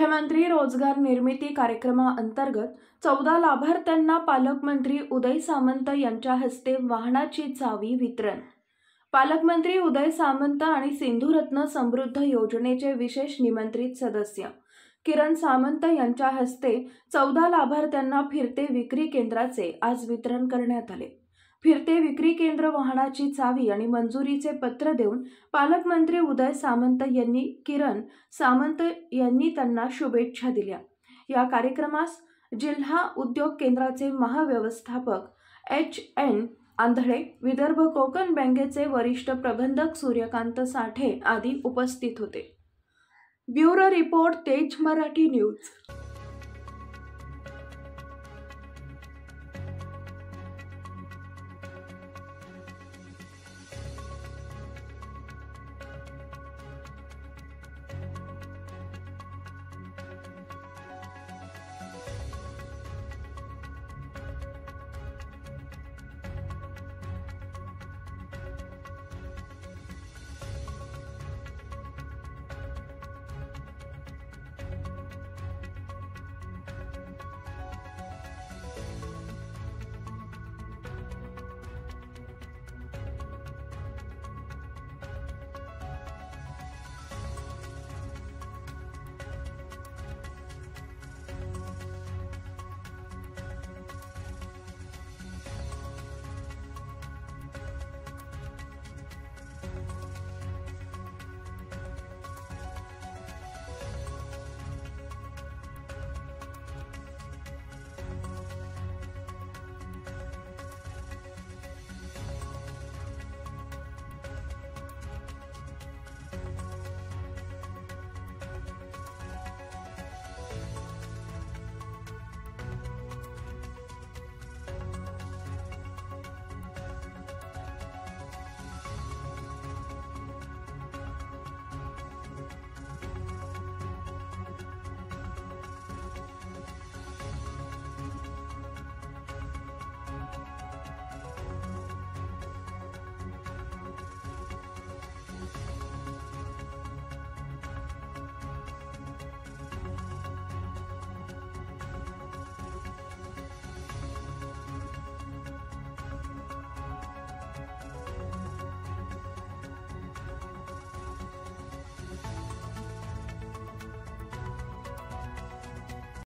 मुख्यमंत्री रोजगार निर्मिती कार्यक्रमाअंतर्गत 14 लाभार्थ्यांना पालकमंत्री उदय सामंत यांच्या हस्ते वाहनाची चावी वितरण। पालकमंत्री उदय सामंत आणि सिंधुरत्न समृद्ध योजनेचे विशेष निमंत्रित सदस्य किरण सामंत यांच्या हस्ते 14 लाभार्थ्यांना फिरते विक्री केंद्राचे आज वितरण करण्यात आले। फिरते विक्री केंद्र वाहनाची चावी आणि मंजुरीचे पत्र देऊन पालकमंत्री उदय सामंत यांनी किरण सामंत यांनी त्यांना शुभेच्छा दिल्या। या कार्यक्रमास जिल्हा उद्योग केंद्राचे महाव्यवस्थापक एच.एन. आंधळे, विदर्भ कोकण बँकेचे वरिष्ठ प्रबंधक सूर्यकांत साठे आदी उपस्थित होते। ब्युरो रिपोर्ट, तेज मराठी न्यूज।